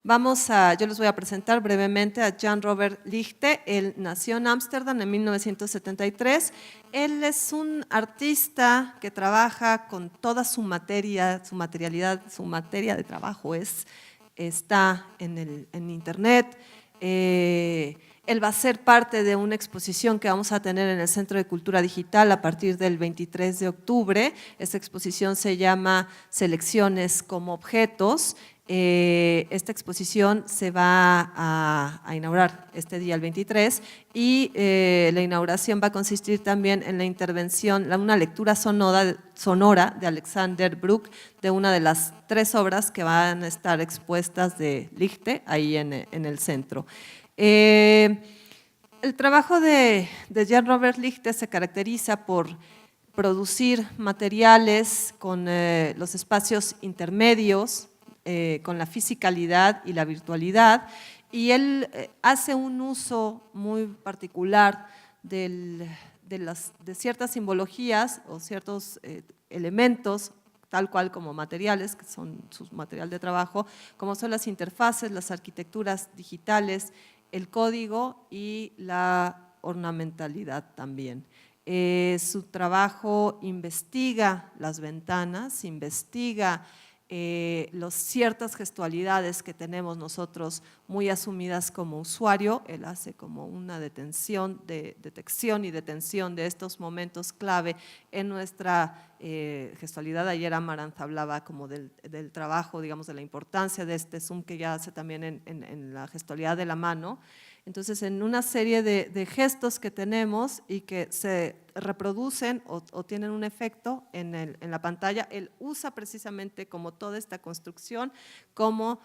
Yo les voy a presentar brevemente a Jan Robert Leegte. Él nació en Ámsterdam en 1973. Él es un artista que trabaja con toda su materia, su materialidad, su materia de trabajo está en internet. Él va a ser parte de una exposición que vamos a tener en el Centro de Cultura Digital a partir del 23 de octubre. Esta exposición se llama Selecciones como objetos. Esta exposición se va a inaugurar este día, el 23, y la inauguración va a consistir también en la intervención, una lectura sonora de Alexander Bruck, de una de las 3 obras que van a estar expuestas de Leegte ahí en el centro. El trabajo de Jan Robert Leegte se caracteriza por producir materiales con los espacios intermedios, con la fisicalidad y la virtualidad, y él hace un uso muy particular de ciertas simbologías o ciertos elementos, tal cual como materiales, que son su material de trabajo, como son las interfaces, las arquitecturas digitales, el código y la ornamentalidad también. Su trabajo investiga las ventanas, investiga ciertas gestualidades que tenemos nosotros muy asumidas como usuario. Él hace como una detección y detención de estos momentos clave en nuestra gestualidad. Ayer Amaranth hablaba como del trabajo, digamos, de la importancia de este zoom que ya hace también en la gestualidad de la mano. Entonces, en una serie de gestos que tenemos y que se reproducen o tienen un efecto en la pantalla, él usa precisamente como toda esta construcción como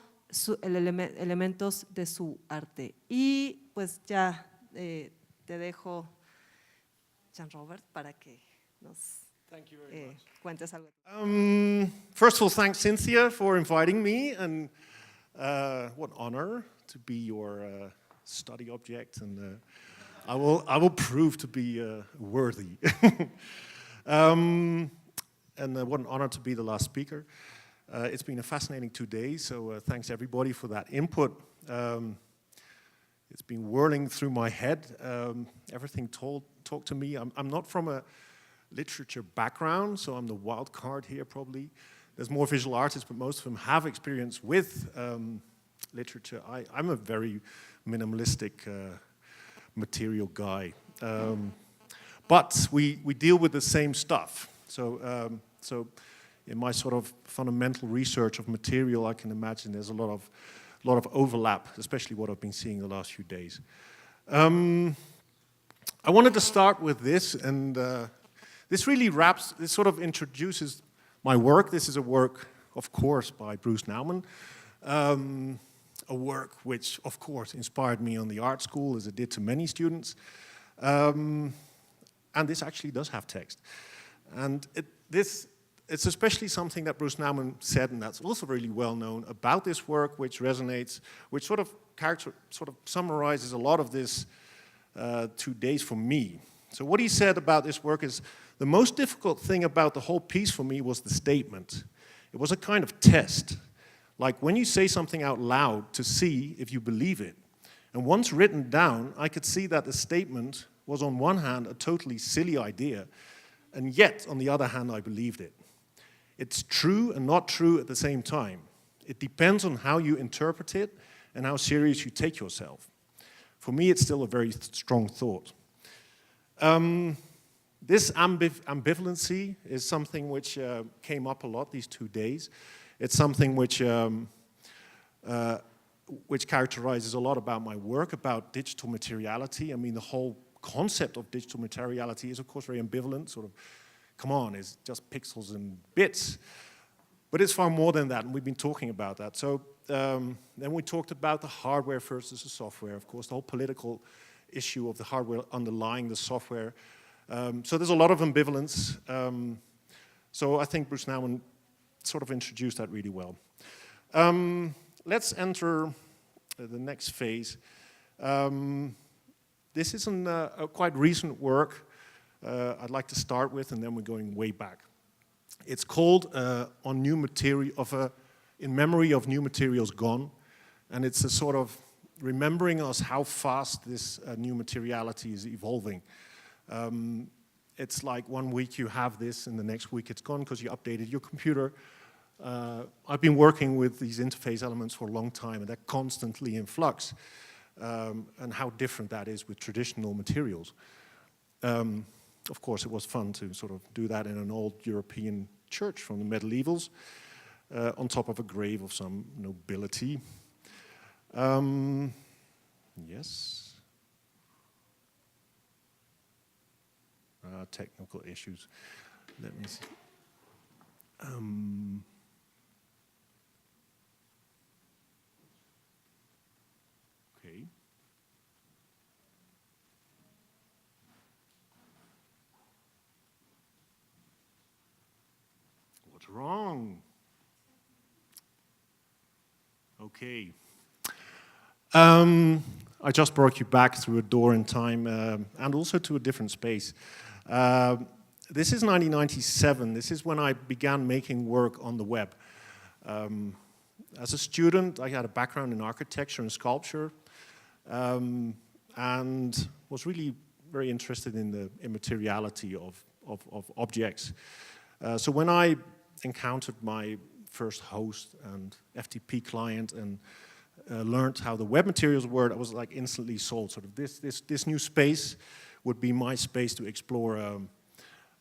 elementos de su arte. Y pues ya te dejo, Jan Robert, para que nos cuentes algo. First of all, thanks Cynthia for inviting me, and what honor to be your study object, and I will prove to be worthy. And what an honor to be the last speaker. It's been a fascinating 2 days, so thanks everybody for that input. It's been whirling through my head. Everything talked to me. I'm not from a literature background, so I'm the wild card here probably. There's more visual artists, but most of them have experience with literature. I'm a very minimalistic material guy. But we deal with the same stuff. So in my sort of fundamental research of material, I can imagine there's a lot of overlap, especially what I've been seeing the last few days. I wanted to start with this, and this sort of introduces my work. This is a work, of course, by Bruce Nauman. A work which, of course, inspired me on the art school, as it did to many students. And this actually does have text. And it's especially something that Bruce Nauman said, and that's also really well known about this work, which resonates, which sort of summarizes a lot of this 2 days for me. So what he said about this work is, the most difficult thing about the whole piece for me was the statement. It was a kind of test. Like when you say something out loud to see if you believe it. And once written down, I could see that the statement was on one hand a totally silly idea, and yet on the other hand I believed it. It's true and not true at the same time. It depends on how you interpret it and how serious you take yourself. For me, it's still a very strong thought. This ambivalency is something which came up a lot these 2 days. It's something which characterizes a lot about my work, about digital materiality. I mean, the whole concept of digital materiality is, of course, very ambivalent, sort of, come on, it's just pixels and bits. But it's far more than that, and we've been talking about that. So then we talked about the hardware versus the software, of course, the whole political issue of the hardware underlying the software. So there's a lot of ambivalence. So I think Bruce Nauman sort of introduced that really well. Let's enter the next phase. This is a quite recent work I'd like to start with, and then we're going way back. It's called In Memory of New Materials Gone, And it's a sort of remembering us how fast this new materiality is evolving. It's like 1 week you have this and the next week it's gone because you updated your computer. I've been working with these interface elements for a long time, and they're constantly in flux, and how different that is with traditional materials. Of course, it was fun to sort of do that in an old European church from the medievals, on top of a grave of some nobility. Yes. Technical issues. Let me see. Okay. What's wrong? Okay. I just brought you back through a door in time and also to a different space. This is 1997. This is when I began making work on the web. As a student, I had a background in architecture and sculpture, and was really very interested in the immateriality of objects. So when I encountered my first host and FTP client and learned how the web materials work, I was like instantly sold. Sort of this new space would be my space to explore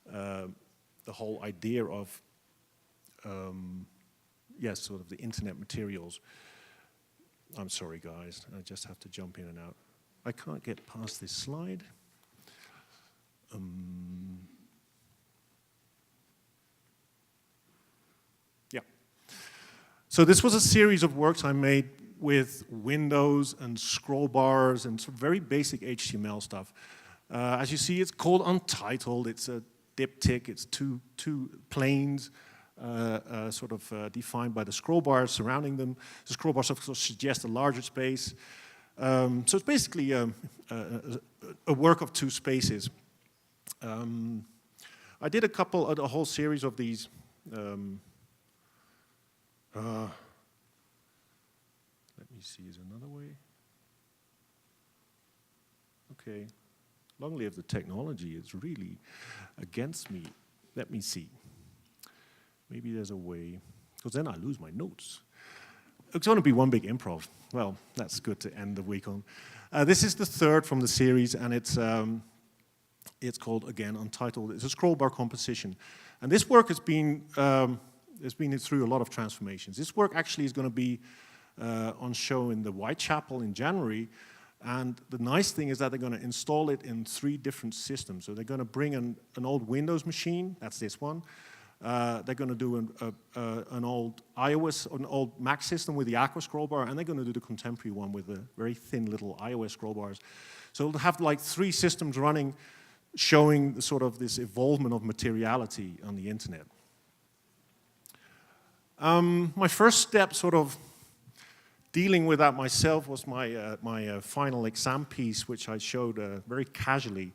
the whole idea of yes, sort of the internet materials. I'm sorry, guys. I just have to jump in and out. I can't get past this slide. Yeah. So this was a series of works I made with windows and scroll bars and some very basic HTML stuff. As you see, it's called Untitled. It's a diptych. It's two planes sort of defined by the scroll bars surrounding them. The scroll bars of course suggest a larger space. So it's basically a work of two spaces. I did a whole series of these. Let me see, is another way? Okay. Long live the technology, it's really against me. Let me see. Maybe there's a way, because then I lose my notes. It's going to be one big improv. Well, that's good to end the week on. This is the third from the series, and it's called, again, Untitled. It's a scroll bar composition. And this work has been through a lot of transformations. This work actually is going to be on show in the Whitechapel in January. And the nice thing is that they're going to install it in 3 different systems. So they're going to bring an old Windows machine, that's this one. They're going to do an old iOS, an old Mac system with the Aqua scroll bar, and they're going to do the contemporary one with the very thin little iOS scroll bars. So they'll have like 3 systems running, showing the sort of this evolvement of materiality on the internet. My first step sort of dealing with that myself was my final exam piece, which I showed very casually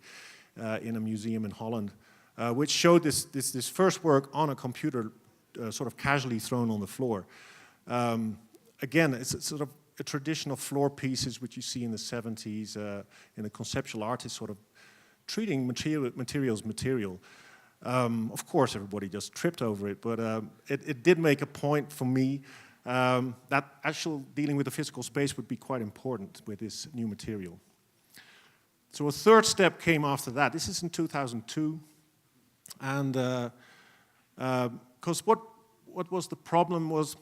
in a museum in Holland, which showed this first work on a computer sort of casually thrown on the floor. Again, it's sort of a traditional floor pieces which you see in the 70s in a conceptual artist sort of treating materials material. Of course, everybody just tripped over it, but it did make a point for me that actual dealing with the physical space would be quite important with this new material. So a third step came after that. This is in 2002. And because what was the problem was,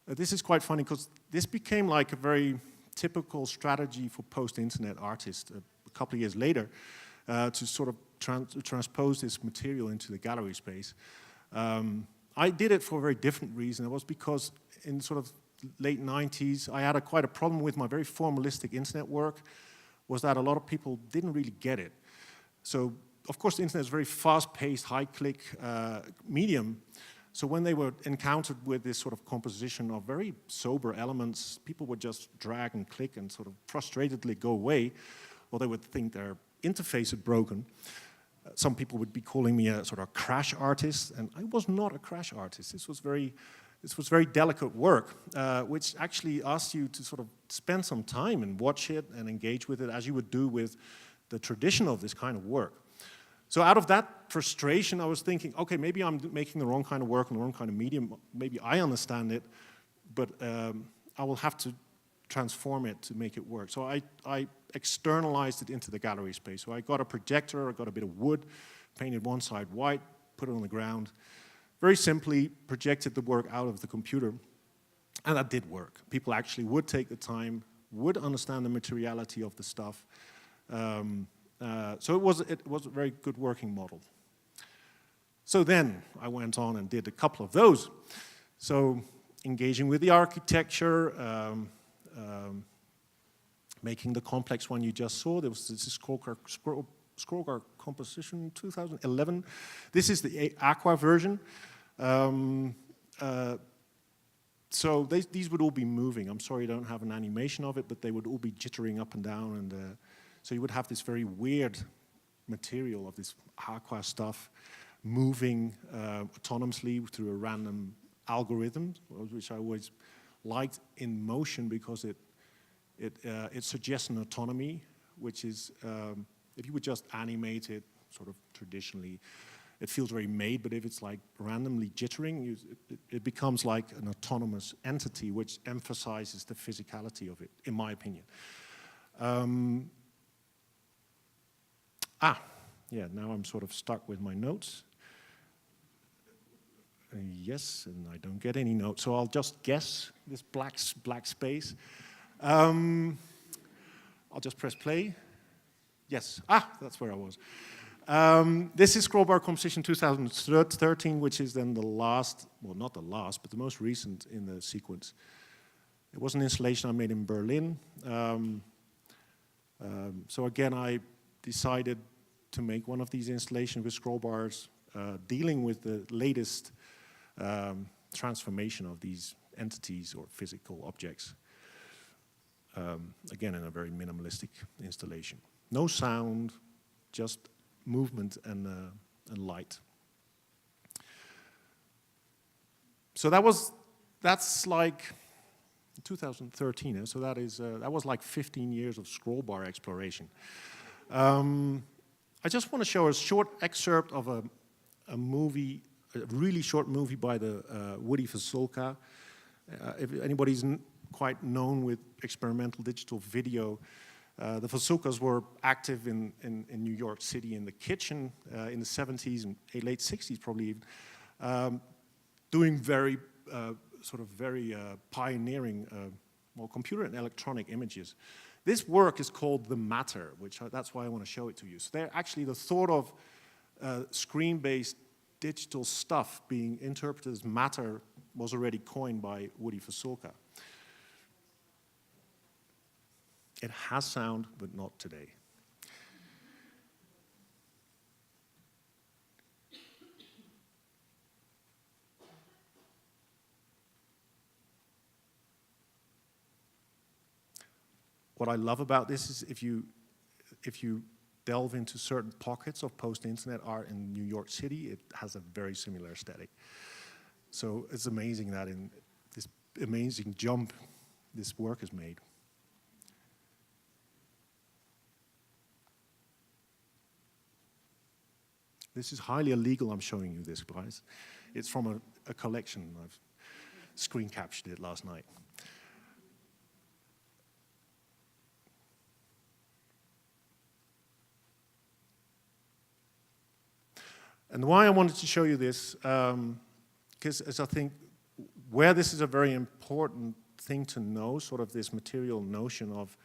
this is quite funny because this became like a very typical strategy for post-internet artists a couple of years later to sort of transpose this material into the gallery space. I did it for a very different reason. It was because in sort of late 90s, I had quite a problem with my very formalistic internet work, was that a lot of people didn't really get it. So, of course, the internet is a very fast-paced, high-click medium. So when they were encountered with this sort of composition of very sober elements, people would just drag and click and sort of frustratedly go away, or they would think their interface had broken. Some people would be calling me a sort of crash artist, and I was not a crash artist. This was very this was very delicate work, which actually asked you to sort of spend some time and watch it and engage with it as you would do with the tradition of this kind of work. So out of that frustration, I was thinking, okay, maybe I'm making the wrong kind of work and the wrong kind of medium. Maybe I understand it, but I will have to transform it to make it work. So I externalized it into the gallery space. So I got a projector, I got a bit of wood, painted one side white, put it on the ground, very simply projected the work out of the computer, and that did work. People actually would take the time, would understand the materiality of the stuff. So it was a very good working model. So then I went on and did a couple of those. So engaging with the architecture, making the complex one you just saw. There was this scroll composition 2011. This is the aqua version. So these would all be moving. I'm sorry I don't have an animation of it, but they would all be jittering up and down. And so you would have this very weird material of this aqua stuff moving autonomously through a random algorithm, which I always liked in motion because it suggests an autonomy, which is, if you would just animate it sort of traditionally, it feels very made, but if it's like randomly jittering, it becomes like an autonomous entity, which emphasizes the physicality of it, in my opinion. Yeah, now I'm sort of stuck with my notes. Yes, and I don't get any notes, so I'll just guess this black space. I'll just press play. Yes, that's where I was. This is Scroll Bar Composition 2013, which is then the last, well, not the last, but the most recent in the sequence. It was an installation I made in Berlin. So again, I decided to make one of these installations with scroll bars, dealing with the latest transformation of these entities or physical objects. Again, in a very minimalistic installation. No sound, just movement and light. So that's like 2013. So that was like 15 years of scroll bar exploration. I just want to show a short excerpt of a movie, a really short movie by the Woody Fasulka. If anybody's quite known with experimental digital video, the Fasulkas were active in New York City in the kitchen in the 70s and late 60s probably even, doing very pioneering computer and electronic images. This work is called The Matter, that's why I want to show it to you. So they're actually the thought of screen-based digital stuff being interpreted as matter was already coined by Woody Fasulka. It has sound, but not today. What I love about this is if you delve into certain pockets of post-internet art in New York City, it has a very similar aesthetic. So it's amazing that in this amazing jump, this work is made. This is highly illegal, I'm showing you this, guys. It's from a collection. I've screen captured it last night. And why I wanted to show you this, because as I think where this is a very important thing to know, sort of this material notion of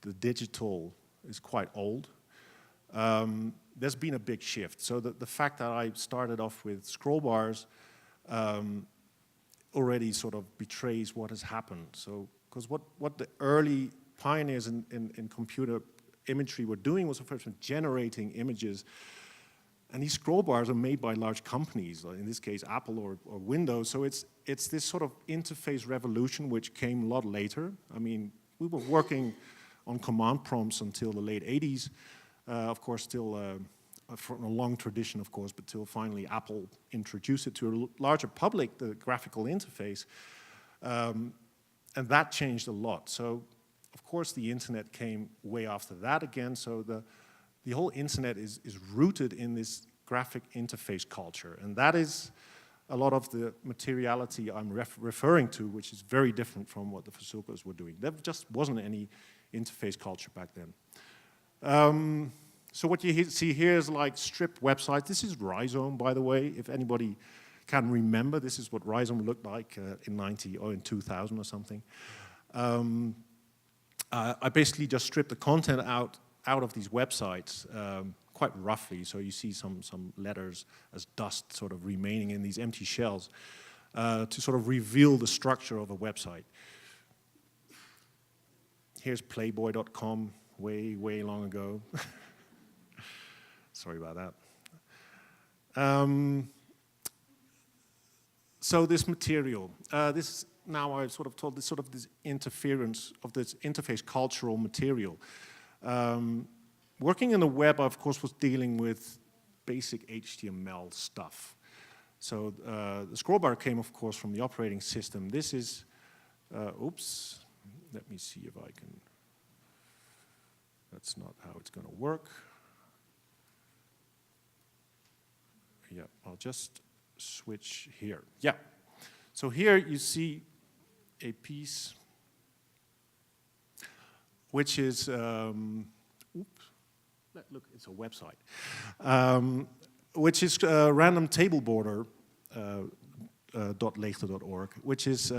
the digital is quite old. There's been a big shift. So the fact that I started off with scroll bars already sort of betrays what has happened. So, because what the early pioneers in computer imagery were doing was first generating images. And these scroll bars are made by large companies, in this case Apple or Windows. So it's this sort of interface revolution which came a lot later. I mean, we were working on command prompts until the late 80s. Of course, still from a long tradition, of course, but till finally Apple introduced it to a larger public, the graphical interface, and that changed a lot. So, of course, the internet came way after that again, so the whole internet is rooted in this graphic interface culture, and that is a lot of the materiality I'm referring to, which is very different from what the Fasulkas were doing. There just wasn't any interface culture back then. So what you see here is like stripped websites. This is Rhizome, by the way. If anybody can remember, this is what Rhizome looked like in 90 or in 2000 or something. I basically just stripped the content out of these websites quite roughly. So you see some letters as dust sort of remaining in these empty shells to sort of reveal the structure of a website. Here's playboy.com, way, way long ago. Sorry about that. So this material, this now I've sort of told this sort of this interference of this interface cultural material. Working in the web, I, of course, was dealing with basic HTML stuff. So the scroll bar came, of course, from the operating system. This is, oops, let me see if I can, that's not how it's going to work. Yeah, I'll just switch here. Yeah, so here you see a piece which is, oops, look, it's a website, which is random table border .leegte.org, which is,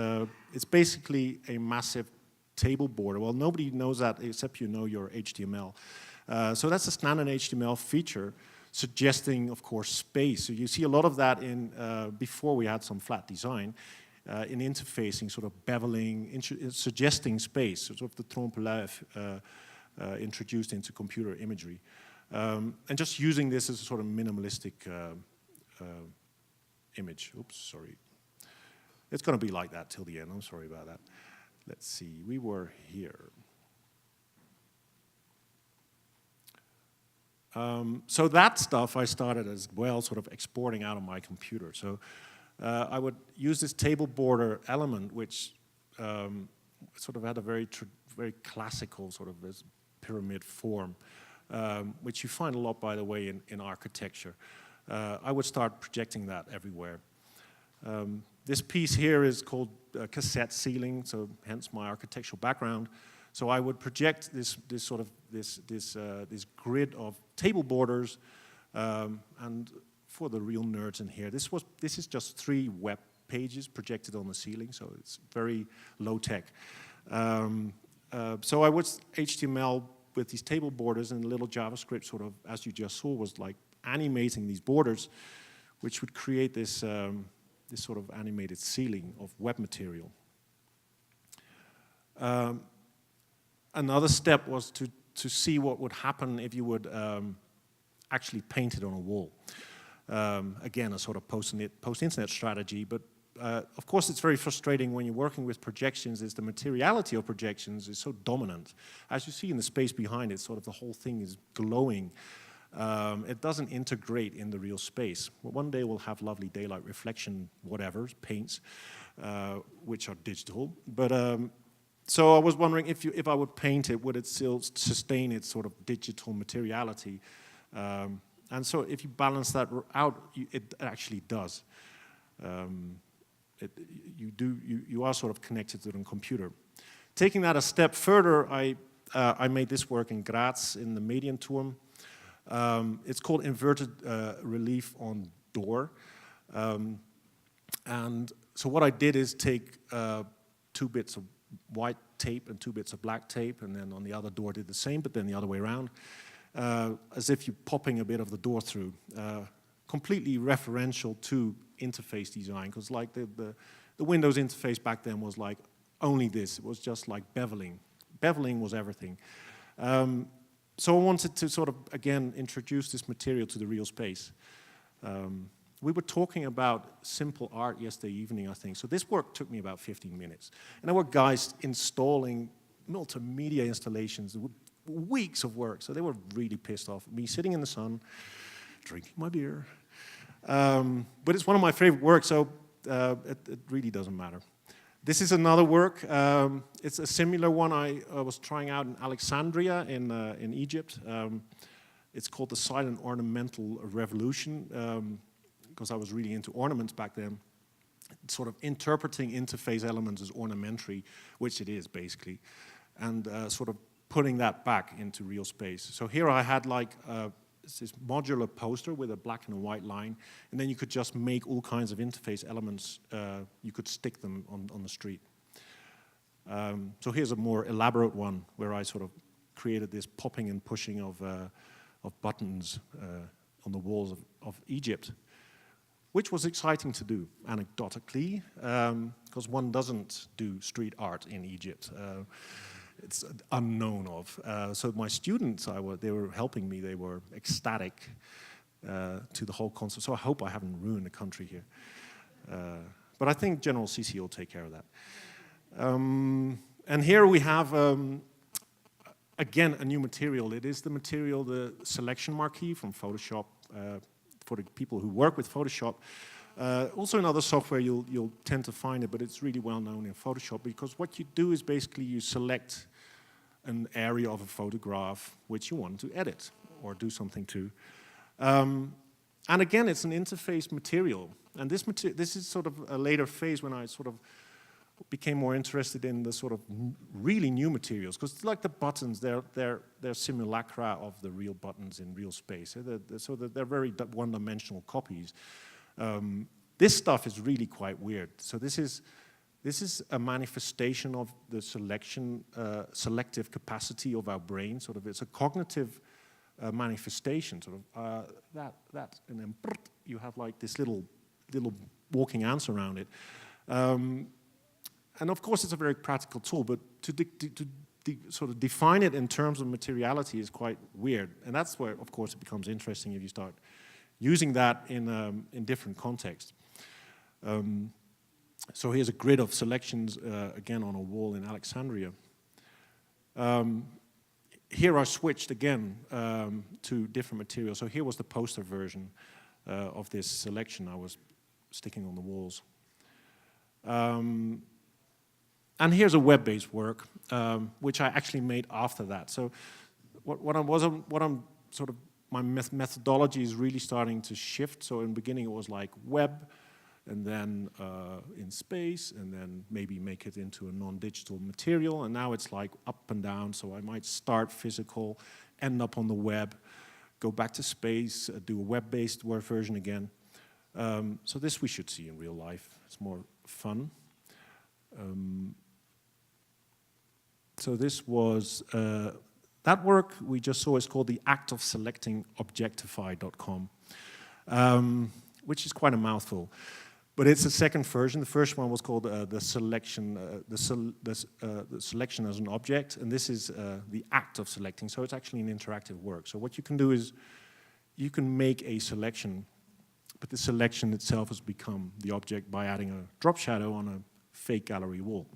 it's basically a massive table border. Well, nobody knows that except you know your HTML. So that's a standard HTML feature suggesting, of course, space. So you see a lot of that in, before we had some flat design, in interfacing, sort of beveling, suggesting space, sort of the trompe-l'œil introduced into computer imagery. And just using this as a sort of minimalistic image. Oops, sorry. It's going to be like that till the end. I'm sorry about that. Let's see. We were here. So that stuff I started as well, sort of exporting out of my computer. So I would use this table border element, which sort of had a very classical sort of this pyramid form, which you find a lot, by the way, in architecture. I would start projecting that everywhere. This piece here is called cassette ceiling, so hence my architectural background. So I would project this grid of table borders, and for the real nerds in here, this is just 3 web pages projected on the ceiling, so it's very low tech. So I would HTML with these table borders, and a little JavaScript sort of, as you just saw, was like animating these borders, which would create this this sort of animated ceiling of web material. Another step was to see what would happen if you would actually paint it on a wall. Again, a sort of post-internet strategy, but of course it's very frustrating when you're working with projections, is the materiality of projections is so dominant. As you see in the space behind it, sort of the whole thing is glowing. It doesn't integrate in the real space. Well, one day we'll have lovely daylight reflection, whatever, paints, which are digital. But so I was wondering if I would paint it, would it still sustain its sort of digital materiality? And so if you balance that out, it actually does. You are sort of connected to the computer. Taking that a step further, I made this work in Graz in the Medienturm. It's called inverted relief on door. And so what I did is take 2 bits of white tape and 2 bits of black tape, and then on the other door did the same, but then the other way around, as if you're popping a bit of the door through. Completely referential to interface design, because like the Windows interface back then was like only this. It was just like beveling. Beveling was everything. So I wanted to sort of, again, introduce this material to the real space. We were talking about simple art yesterday evening, I think. So this work took me about 15 minutes. And there were guys installing multimedia installations, weeks of work. So they were really pissed off. Me sitting in the sun, drinking my beer. But it's one of my favorite works, so it really doesn't matter. This is another work. It's a similar one I was trying out in Alexandria in Egypt. It's called the Silent Ornamental Revolution, because I was really into ornaments back then. It's sort of interpreting interface elements as ornamentary, which it is basically, and sort of putting that back into real space. So here I had like this modular poster with a black and a white line, and then you could just make all kinds of interface elements. You could stick them on the street. So here's a more elaborate one where I sort of created this popping and pushing of buttons on the walls of Egypt, which was exciting to do, anecdotically, because one doesn't do street art in Egypt. It's unknown of. So my students, they were helping me. They were ecstatic to the whole concept. So I hope I haven't ruined the country here. But I think General CC will take care of that. And here we have, again, a new material. It is the material, the selection marquee from Photoshop, for the people who work with Photoshop. Also in other software you'll tend to find it, but it's really well known in Photoshop, because what you do is basically you select an area of a photograph which you want to edit or do something to. And again, it's an interface material. And this is sort of a later phase when I sort of became more interested in the sort of really new materials, because like the buttons, they're simulacra of the real buttons in real space. So they're very one-dimensional copies. This stuff is really quite weird. So this is a manifestation of the selective capacity of our brain. Sort of, it's a cognitive manifestation. Sort of that, and then you have like this little walking ants around it. And of course, it's a very practical tool, but to sort of define it in terms of materiality is quite weird. And that's where, of course, it becomes interesting if you start using that in different contexts. So here's a grid of selections, again, on a wall in Alexandria. Here I switched again to different materials. So here was the poster version of this selection I was sticking on the walls. And here's a web-based work, which I actually made after that. So my methodology is really starting to shift. So in the beginning it was like web, and then in space, and then maybe make it into a non-digital material. And now it's like up and down. So I might start physical, end up on the web, go back to space, do a web-based version again. So this we should see in real life. It's more fun. So this was, that work we just saw is called The Act of Selecting Objectify.com, which is quite a mouthful. But it's a second version. The first one was called the selection as an object, and this is the act of selecting. So it's actually an interactive work. So what you can do is you can make a selection, but the selection itself has become the object by adding a drop shadow on a fake gallery wall.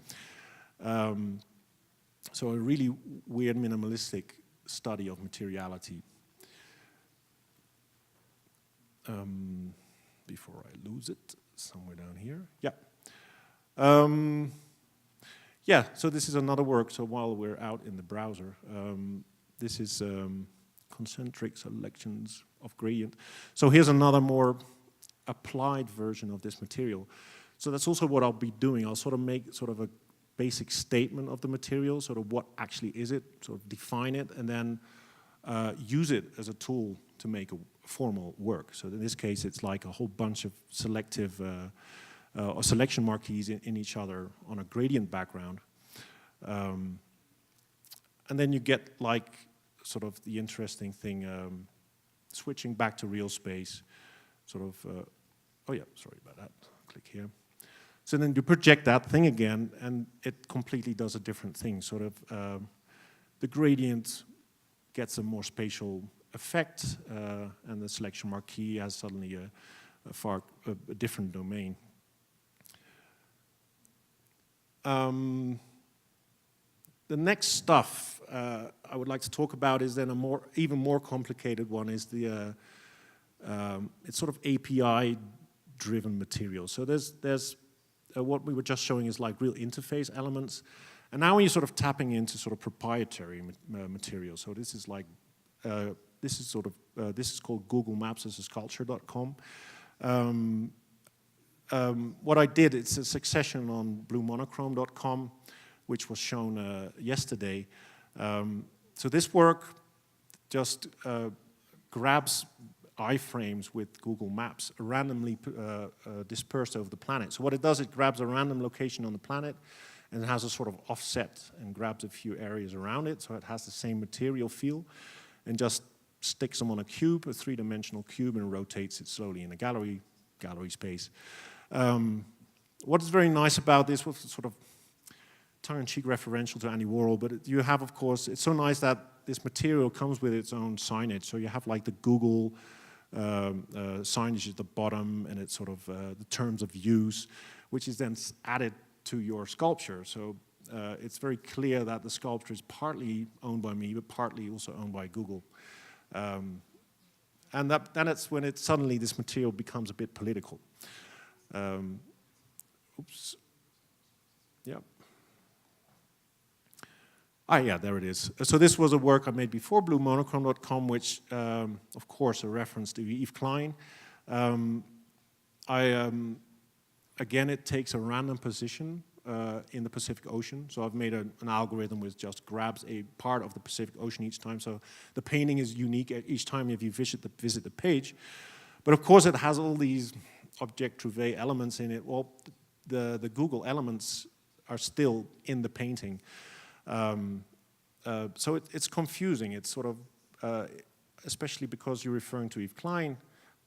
So a really weird minimalistic study of materiality. Before I lose it, somewhere down here. Yeah. Yeah, so this is another work. So while we're out in the browser, this is concentric selections of gradient. So here's another more applied version of this material. So that's also what I'll be doing. I'll sort of make sort of a basic statement of the material, sort of what actually is it, sort of define it, and then use it as a tool to make a formal work. So in this case, it's like a whole bunch of selective or selection marquees in each other on a gradient background. And then you get like sort of the interesting thing, switching back to real space, sort of, oh yeah, sorry about that, click here. So then you project that thing again, and it completely does a different thing. Sort of, the gradient gets a more spatial effect, and the selection marquee has suddenly a different domain. The next stuff I would like to talk about is then even more complicated one, is the It's sort of API-driven material. So there's what we were just showing is like real interface elements. And now you're sort of tapping into sort of proprietary material. So this is like, this is called Google Maps as a sculpture.com. What I did, it's a succession on bluemonochrome.com, which was shown yesterday. So this work just grabs iframes with Google Maps randomly dispersed over the planet. So what it does, it grabs a random location on the planet and it has a sort of offset and grabs a few areas around it, so it has the same material feel, and just sticks them on a cube, a three-dimensional cube, and rotates it slowly in a gallery space. What is very nice about this, was sort of tongue-in-cheek referential to Andy Warhol, but you have, of course, it's so nice that this material comes with its own signage. So you have like the Google signage at the bottom, and it's sort of the terms of use, which is then added to your sculpture. So it's very clear that the sculpture is partly owned by me, but partly also owned by Google. And then it's when it suddenly this material becomes a bit political. Oops. Yeah. Ah, yeah, there it is. So this was a work I made before bluemonochrome.com, which, of course, a reference to Yves Klein. Again, it takes a random position in the Pacific Ocean. So I've made an algorithm which just grabs a part of the Pacific Ocean each time. So the painting is unique each time if you visit the page. But of course, it has all these object trouvé elements in it. Well, the Google elements are still in the painting. So it's confusing. It's sort of, especially because you're referring to Yves Klein.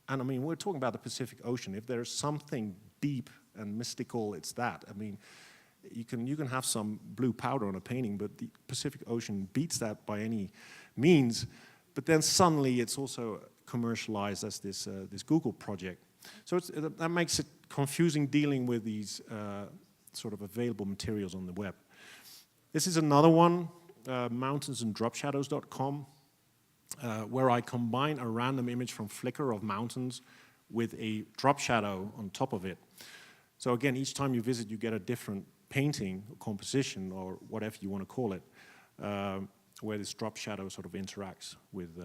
And I mean, we're talking about the Pacific Ocean. If there's something deep and mystical, it's that. I mean, you can have some blue powder on a painting, but the Pacific Ocean beats that by any means. But then suddenly it's also commercialized as this Google project. So that makes it confusing dealing with these sort of available materials on the web. This is another one, mountainsanddropshadows.com, where I combine a random image from Flickr of mountains with a drop shadow on top of it. So again, each time you visit, you get a different painting, or composition, or whatever you want to call it, where this drop shadow sort of interacts with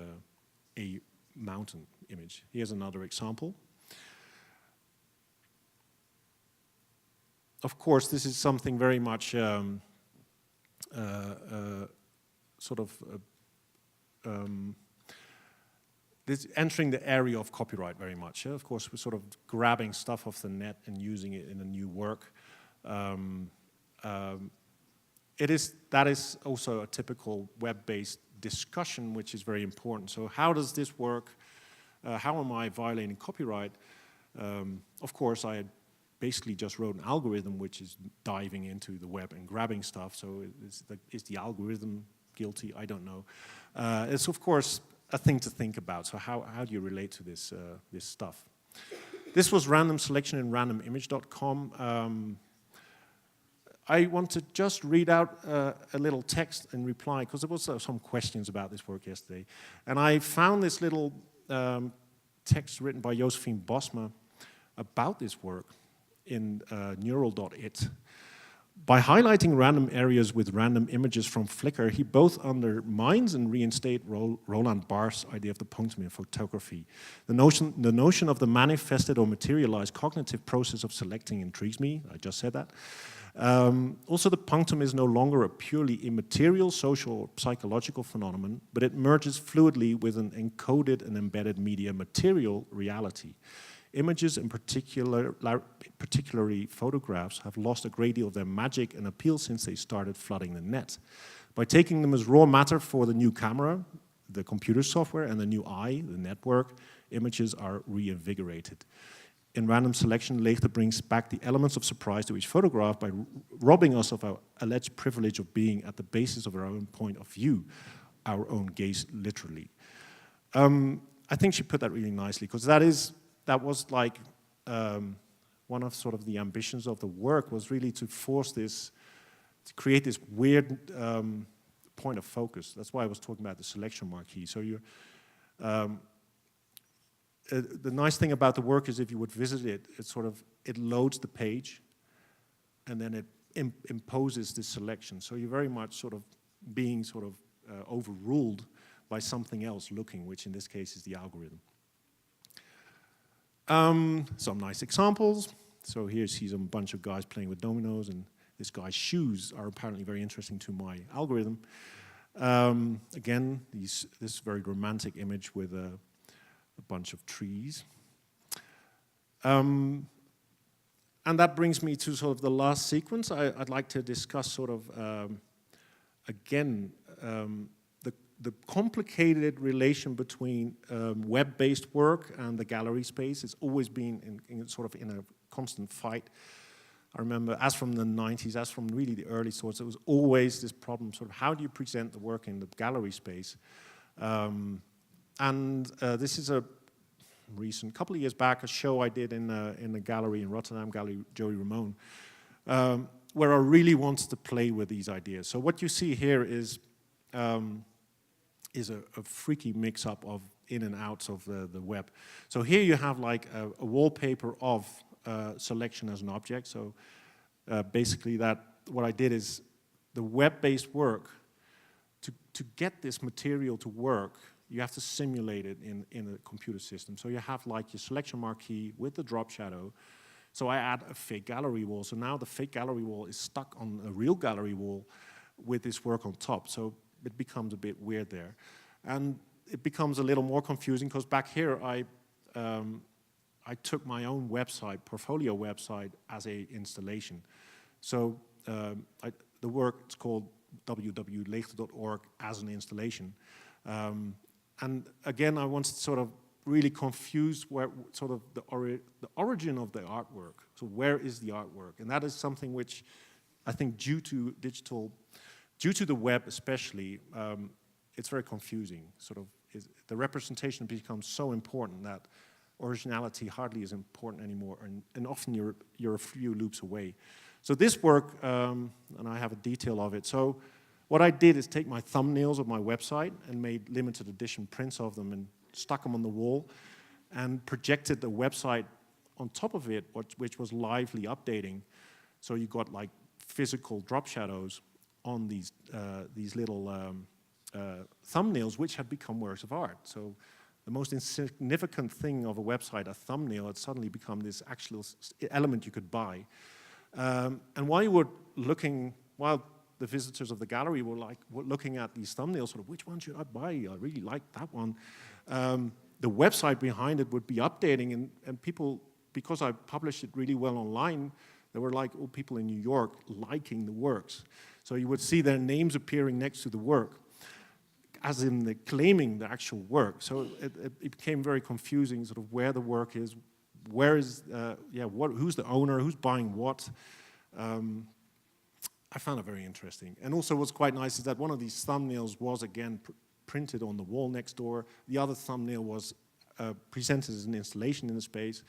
a mountain image. Here's another example. Of course, this is something very much this entering the area of copyright very much. Of course, we're sort of grabbing stuff off the net and using it in a new work. That is also a typical web-based discussion, which is very important. So how does this work? How am I violating copyright? Of course, I basically just wrote an algorithm which is diving into the web and grabbing stuff. So is the algorithm guilty? I don't know. It's of course a thing to think about. So how do you relate to this stuff? This was random selection in randomimage.com. I want to just read out a little text in reply, because there was some questions about this work yesterday. And I found this little text written by Josephine Bosma about this work in neural.it. By highlighting random areas with random images from Flickr, he both undermines and reinstates Roland Barthes' idea of the punctum in photography. The notion of the manifested or materialized cognitive process of selecting intrigues me. I just said that. Also, the punctum is no longer a purely immaterial social or psychological phenomenon, but it merges fluidly with an encoded and embedded media material reality. Images, in particularly photographs, have lost a great deal of their magic and appeal since they started flooding the net. By taking them as raw matter for the new camera, the computer software, and the new eye, the network, images are reinvigorated. In random selection, Leegte brings back the elements of surprise to each photograph by robbing us of our alleged privilege of being at the basis of our own point of view, our own gaze, literally. I think she put that really nicely, because that was like one of sort of the ambitions of the work, was really to force this, to create this weird point of focus. That's why I was talking about the selection marquee. So the nice thing about the work is if you would visit it, it loads the page, and then it imposes this selection. So you're very much sort of being overruled by something else looking, which in this case is the algorithm. Some nice examples. So here you see a bunch of guys playing with dominoes, and this guy's shoes are apparently very interesting to my algorithm. Again, this very romantic image with a bunch of trees. And that brings me to sort of the last sequence. I'd like to discuss again, the complicated relation between web-based work and the gallery space. It's always been in a constant fight. I remember, as from the 90s, as from really the early sorts, it was always this problem, how do you present the work in the gallery space? This is a recent, couple of years back, a show I did in a gallery in Rotterdam, Gallery Joey Ramon, where I really wanted to play with these ideas. So what you see here is a freaky mix-up of in and outs of the web. So here you have like a wallpaper of selection as an object. So basically what I did is the web-based work, to get this material to work, you have to simulate it in a computer system. So you have like your selection marquee with the drop shadow. So I add a fake gallery wall. So now the fake gallery wall is stuck on a real gallery wall with this work on top. So it becomes a bit weird there. And it becomes a little more confusing because back here I took my own website, portfolio website, as a installation. So the work, it's called www.leegte.org as an installation. And again, I wanted to really confuse where the origin of the artwork. So where is the artwork? And that is something which I think due to the web especially, it's very confusing. The representation becomes so important that originality hardly is important anymore, and often you're a few loops away. So this work, and I have a detail of it. So what I did is take my thumbnails of my website and made limited edition prints of them and stuck them on the wall and projected the website on top of it, which was lively updating. So you got like physical drop shadows on these little thumbnails, which had become works of art. So the most insignificant thing of a website, a thumbnail, had suddenly become this actual element you could buy. And while the visitors of the gallery were looking at these thumbnails, which one should I buy? I really like that one. The website behind it would be updating, and people, because I published it really well online, there were like all people in New York liking the works. So you would see their names appearing next to the work, as in claiming the actual work. So it became very confusing, where the work is, where is, who's the owner, who's buying what. I found it very interesting. And also what's quite nice is that one of these thumbnails was again printed on the wall next door. The other thumbnail was presented as an installation in the space.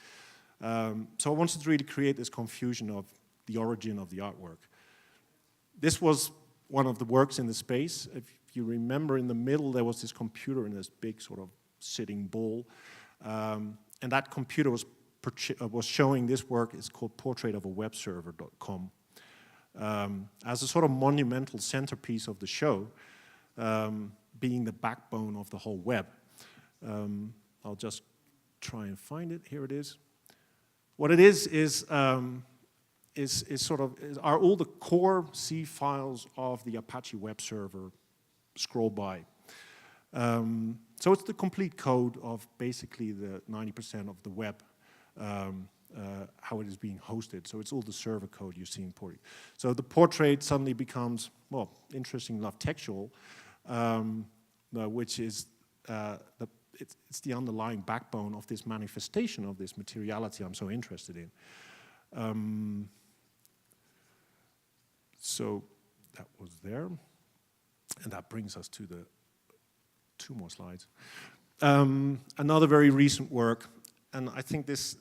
So I wanted to really create this confusion of the origin of the artwork. This was one of the works in the space. If you remember, in the middle there was this computer in this big sitting ball. And that computer was showing this work. It's called portraitofawebserver.com. As a monumental centerpiece of the show, being the backbone of the whole web. I'll just try and find it. Here it is. What it is are all the core C files of the Apache web server scrolled by. So it's the complete code of basically the 90% of the web, how it is being hosted. So it's all the server code you see in Portrait. So the portrait suddenly becomes, well, interesting enough, textual, which is it's the underlying backbone of this manifestation of this materiality I'm so interested in. So that was there, and that brings us to the 2 more slides. Another very recent work, and I think this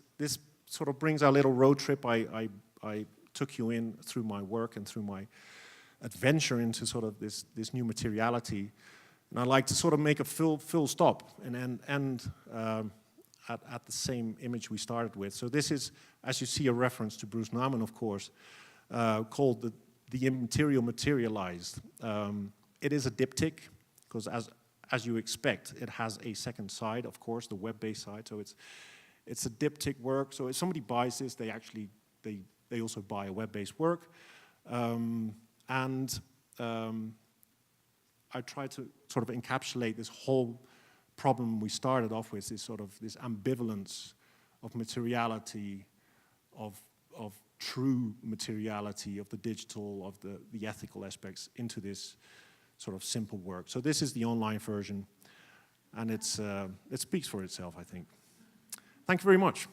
brings our little road trip. I took you in through my work and through my adventure into this new materiality, and I'd like to make a full stop and end at the same image we started with. So this is, as you see, a reference to Bruce Nauman, of course, called the immaterial materialized. It is a diptych, because as you expect, it has a second side, of course, the web-based side. So it's a diptych work. So if somebody buys this, they also buy a web-based work. I try to sort of encapsulate this whole problem we started off with, this ambivalence of materiality, of true materiality, of the digital, of the ethical aspects into this sort of simple work. So this is the online version, and it speaks for itself, I think. Thank you very much.